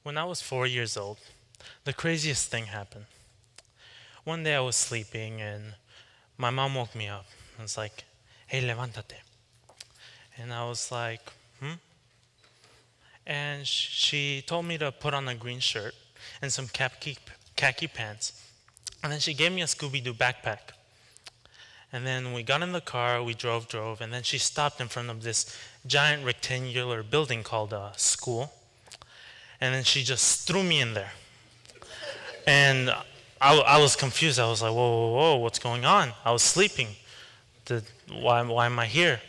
When I was 4 years old, the craziest thing happened. One day I was sleeping and my mom woke me up and was like, "Hey, levántate." And I was like, "Hmm?" And she told me to put on a green shirt and some khaki pants. And then she gave me a Scooby-Doo backpack. And then we got in the car, we drove, and then she stopped in front of this giant rectangular building called a school. And then she just threw me in there. And I was confused. I was like, whoa, whoa, whoa, what's going on? I was sleeping. Why am I here?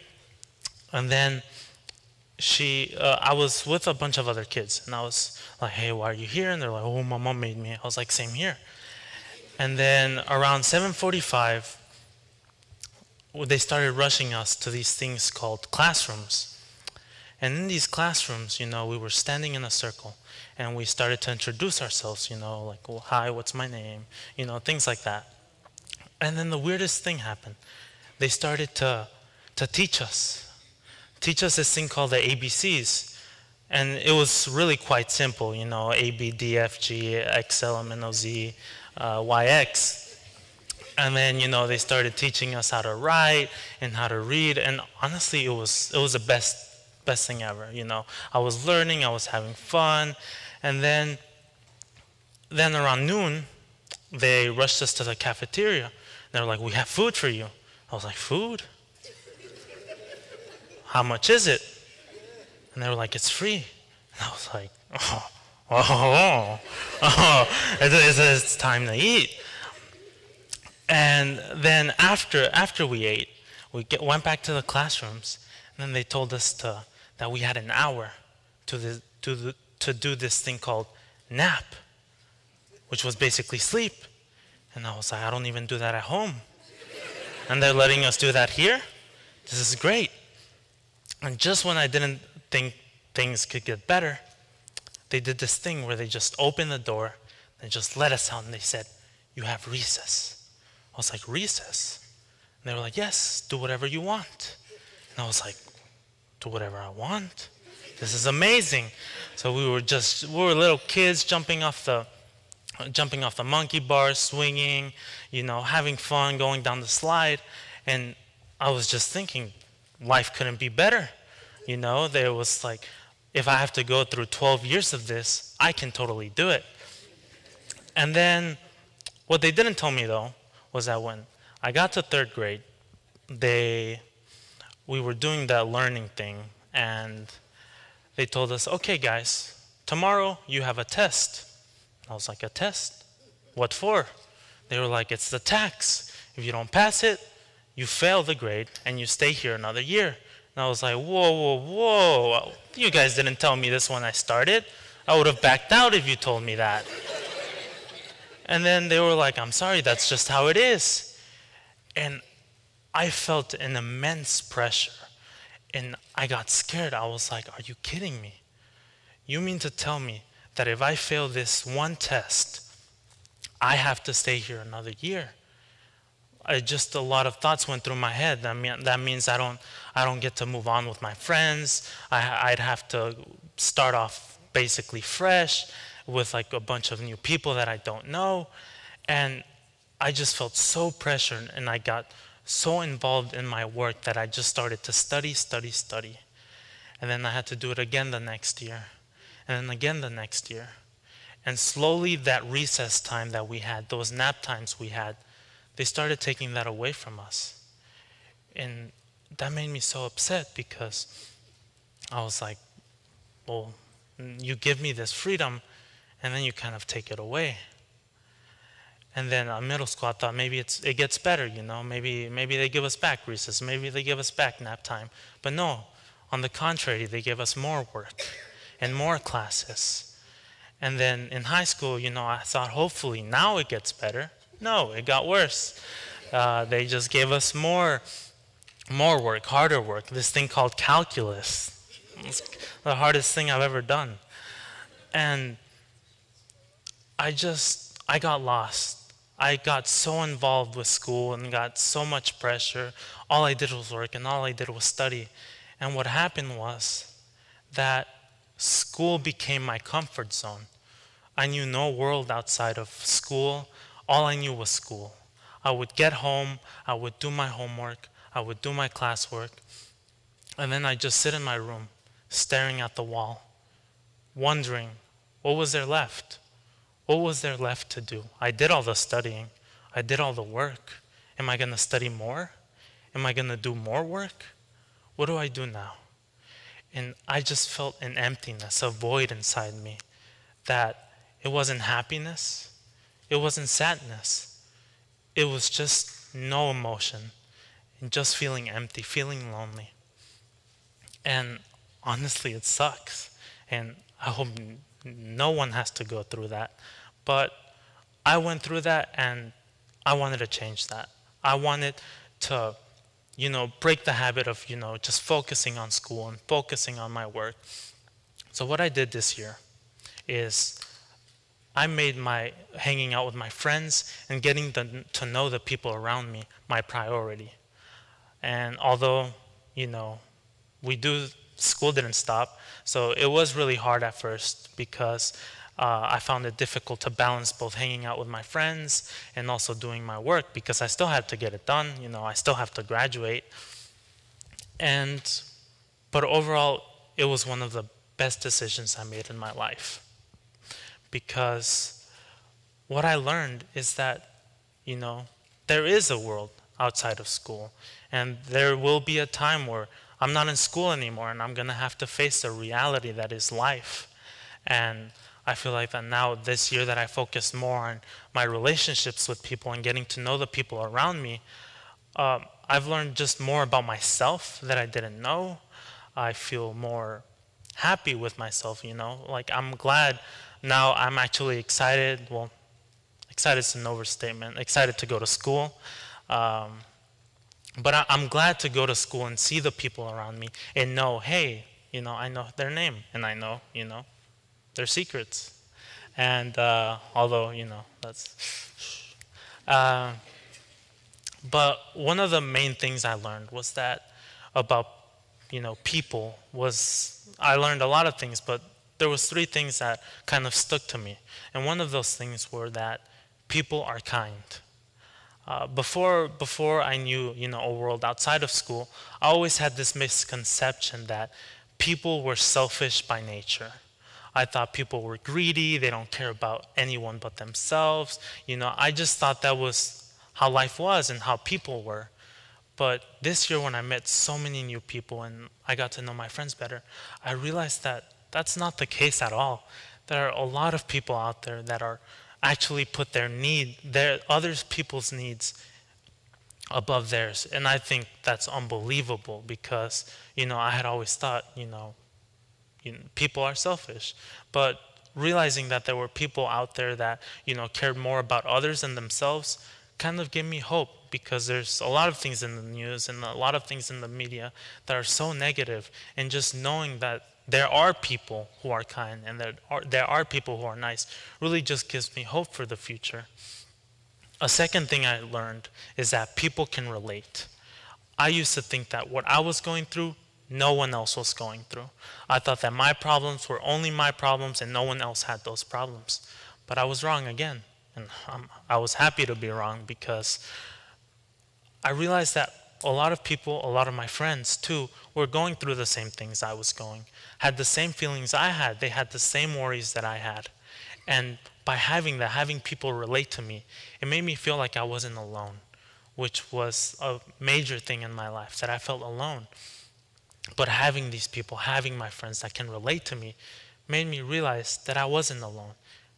And then I was with a bunch of other kids. And I was like, hey, why are you here? And they're like, oh, my mom made me. I was like, same here. And then around 7:45, they started rushing us to these things called classrooms. And in these classrooms, we were standing in a circle and we started to introduce ourselves, like, well, hi, what's my name? Things like that. And then the weirdest thing happened. They started to teach us this thing called the ABCs. And it was really quite simple, A, B, D, F, G, X, L, M, N, O, Z, Y, X. And then, they started teaching us how to write and how to read. And honestly, it was the best thing ever. I was learning, I was having fun. And then around noon, they rushed us to the cafeteria. They were like, we have food for you. I was like, food? How much is it? And they were like, it's free. And I was like, it's time to eat. And then after we ate, we went back to the classrooms, and then they told us that we had an hour to do this thing called nap, which was basically sleep. And I was like, I don't even do that at home. And they're letting us do that here? This is great. And just when I didn't think things could get better, they did this thing where they just opened the door and just let us out, and they said, you have recess. I was like, recess? And they were like, yes, do whatever you want. And I was like, do whatever I want? This is amazing. So we were little kids jumping off the monkey bars, swinging, having fun, going down the slide. And I was just thinking, life couldn't be better. There was like, if I have to go through 12 years of this, I can totally do it. And then what they didn't tell me though was that when I got to third grade, we were doing that learning thing, and they told us, okay guys, tomorrow you have a test. I was like, a test? What for? They were like, it's the tax. If you don't pass it, you fail the grade and you stay here another year. And I was like, whoa, whoa, whoa. You guys didn't tell me this when I started. I would have backed out if you told me that. And then they were like, I'm sorry, that's just how it is. And I felt an immense pressure. And I got scared. I was like, are you kidding me? You mean to tell me that if I fail this one test, I have to stay here another year? Just a lot of thoughts went through my head. That means I don't get to move on with my friends. I'd have to start off basically fresh with like a bunch of new people that I don't know. And I just felt so pressured, and I got so involved in my work that I just started to study. And then I had to do it again the next year, and then again the next year. And slowly that recess time that we had, those nap times we had, they started taking that away from us. And that made me so upset, because I was like, well, you give me this freedom, and then you kind of take it away. And then middle school, I thought maybe it gets better, maybe they give us back recess, maybe they give us back nap time. But no, on the contrary, they give us more work and more classes. And then in high school, I thought hopefully now it gets better. No, it got worse. They just gave us more work, harder work, this thing called calculus. It's the hardest thing I've ever done. And I got lost. I got so involved with school and got so much pressure. All I did was work, and all I did was study. And what happened was that School became my comfort zone. I knew no world outside of school. All I knew was school. I would get home, I would do my homework, I would do my classwork, and then I'd just sit in my room, staring at the wall, wondering, what was there left? What was there left to do? I did all the studying. I did all the work. Am I going to study more? Am I going to do more work? What do I do now? And I just felt an emptiness, a void inside me, that it wasn't happiness, it wasn't sadness. It was just no emotion, and just feeling empty, feeling lonely. And honestly, it sucks. And I hope no one has to go through that. But I went through that, and I wanted to change that. I wanted to, break the habit of, just focusing on school and focusing on my work. So what I did this year is I made my hanging out with my friends and getting to know the people around me my priority. And although, school didn't stop, so it was really hard at first because I found it difficult to balance both hanging out with my friends and also doing my work because I still had to get it done. I still have to graduate. But overall, it was one of the best decisions I made in my life. Because what I learned is that, there is a world outside of school. And there will be a time where I'm not in school anymore and I'm going to have to face the reality that is life. And I feel like that now, this year that I focused more on my relationships with people and getting to know the people around me, I've learned just more about myself that I didn't know. I feel more happy with myself, Like, I'm glad now. I'm actually excited. Well, excited is an overstatement. Excited to go to school. But I'm glad to go to school and see the people around me and know, hey, I know their name and I know, their secrets. And although, that's... but one of the main things I learned was that about, people was, I learned a lot of things, but there was 3 things that kind of stuck to me. And one of those things were that people are kind. Before I knew, a world outside of school, I always had this misconception that people were selfish by nature. I thought people were greedy, they don't care about anyone but themselves. I just thought that was how life was and how people were. But this year when I met so many new people and I got to know my friends better, I realized that that's not the case at all. There are a lot of people out there that are actually put their other people's needs above theirs. And I think that's unbelievable because, I had always thought, people are selfish. But realizing that there were people out there that, cared more about others than themselves kind of gave me hope, because there's a lot of things in the news and a lot of things in the media that are so negative, and just knowing that there are people who are kind and there are people who are nice really just gives me hope for the future. A second thing I learned is that people can relate. I used to think that what I was going through, no one else was going through. I thought that my problems were only my problems and no one else had those problems. But I was wrong again. And I was happy to be wrong, because I realized that a lot of people, a lot of my friends too, were going through the same things I was going, had the same feelings I had, they had the same worries that I had. And by having that, having people relate to me, it made me feel like I wasn't alone, which was a major thing in my life, that I felt alone. But having these people, having my friends that can relate to me, made me realize that I wasn't alone.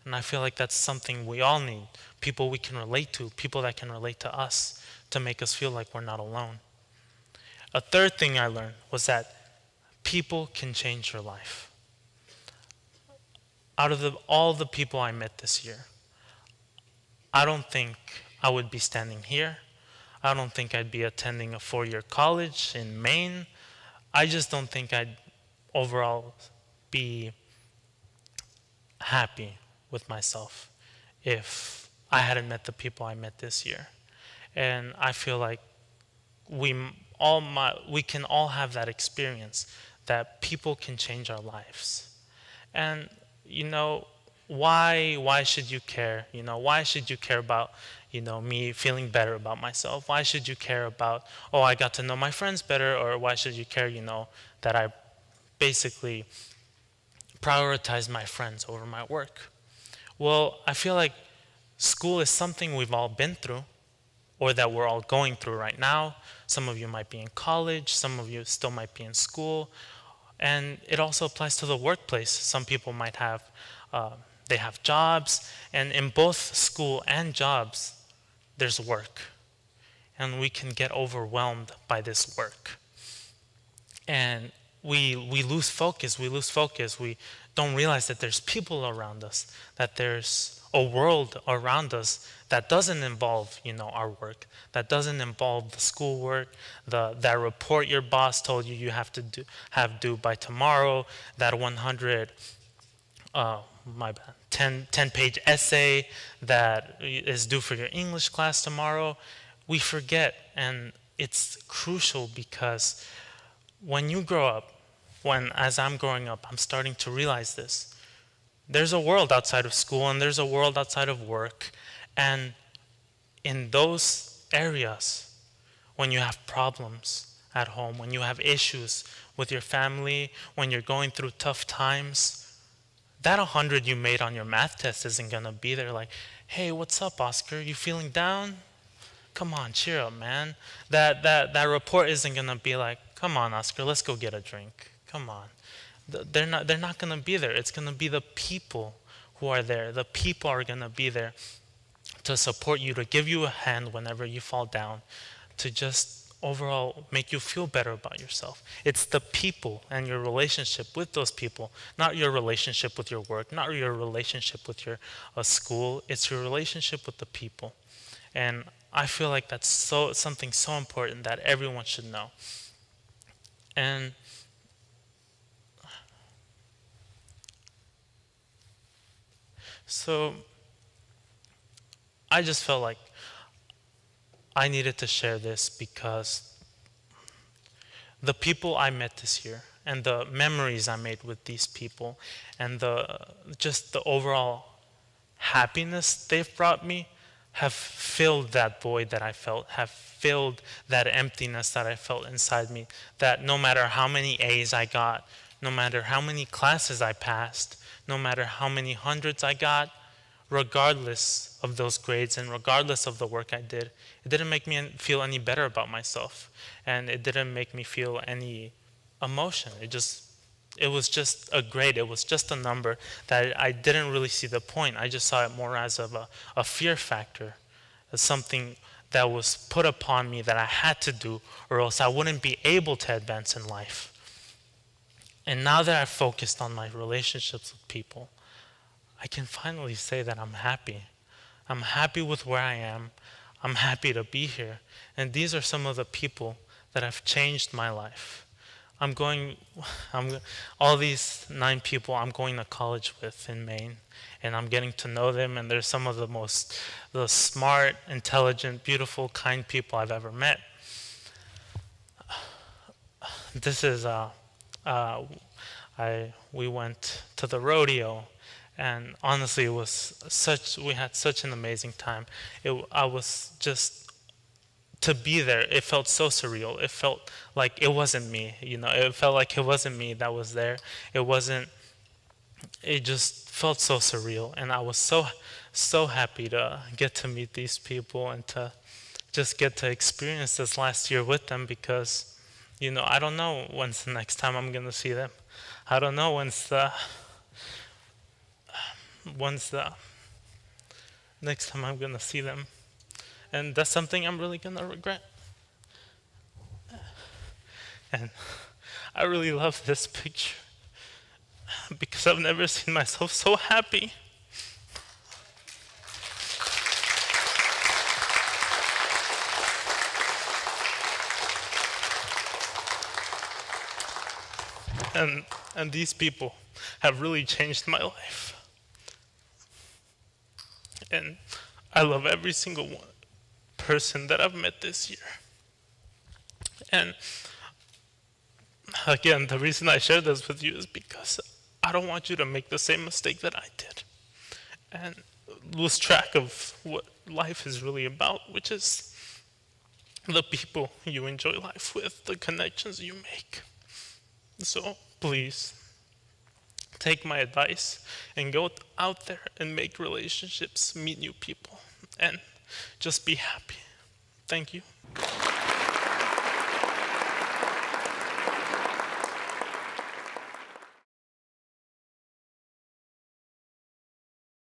And I feel like that's something we all need, people we can relate to, people that can relate to us, to make us feel like we're not alone. A third thing I learned was that people can change your life. Out of all the people I met this year, I don't think I would be standing here. I don't think I'd be attending a 4-year college in Maine. I just don't think I'd overall be happy with myself if I hadn't met the people I met this year. And I feel like we can all have that experience, that people can change our lives. And, you know, why should you care? You know, why should you care about, you know, me feeling better about myself? Why should you care about, oh, I got to know my friends better? Or why should you care, you know, that I basically prioritize my friends over my work? Well, I feel like school is something we've all been through, or that we're all going through right now. Some of you might be in college, some of you still might be in school, and it also applies to the workplace. Some people might have, they have jobs, and in both school and jobs, there's work. And we can get overwhelmed by this work. And we lose focus, we don't realize that there's people around us, that there's a world around us that doesn't involve, you know, our work, that doesn't involve the schoolwork, that report your boss told you you have to have due by tomorrow, that 10-page essay that is due for your English class tomorrow. We forget, and it's crucial because when you grow up, as I'm growing up, I'm starting to realize this. There's a world outside of school and there's a world outside of work. And in those areas, when you have problems at home, when you have issues with your family, when you're going through tough times, that 100 you made on your math test isn't gonna be there like, hey, what's up, Oscar? You feeling down? Come on, cheer up, man. That report isn't gonna be like, come on, Oscar, let's go get a drink. Come on. They're not gonna be there. It's gonna be the people who are there. The people are gonna be there to support you, to give you a hand whenever you fall down, to just overall make you feel better about yourself. It's the people and your relationship with those people, not your relationship with your work, not your relationship with your school. It's your relationship with the people. And I feel like that's something so important that everyone should know. And so I just felt like I needed to share this because the people I met this year and the memories I made with these people and just the overall happiness they've brought me have filled that void that I felt, have filled that emptiness that I felt inside me, that no matter how many A's I got, no matter how many classes I passed, no matter how many hundreds I got, regardless of those grades and regardless of the work I did, it didn't make me feel any better about myself. And it didn't make me feel any emotion. It was just a grade. It was just a number that I didn't really see the point. I just saw it more as of a fear factor, as something that was put upon me that I had to do, or else I wouldn't be able to advance in life. And now that I've focused on my relationships with people, I can finally say that I'm happy. I'm happy with where I am. I'm happy to be here. And these are some of the people that have changed my life. All these 9 people I'm going to college with in Maine, and I'm getting to know them, and they're some of the smart, intelligent, beautiful, kind people I've ever met. This is, we went to the rodeo, and honestly, we had such an amazing time. I was just, to be there, it felt so surreal. It felt like it wasn't me, you know. It felt like it wasn't me that was there. It just felt so surreal. And I was so happy to get to meet these people and to just get to experience this last year with them because, you know, I don't know when's the next time I'm going to see them. I don't know when's the next time I'm going to see them. And that's something I'm really going to regret. And I really love this picture because I've never seen myself so happy. And these people have really changed my life. And I love every single person that I've met this year. And again, the reason I share this with you is because I don't want you to make the same mistake that I did and lose track of what life is really about, which is the people you enjoy life with, the connections you make. So please, take my advice and go out there and make relationships, meet new people, and just be happy. Thank you.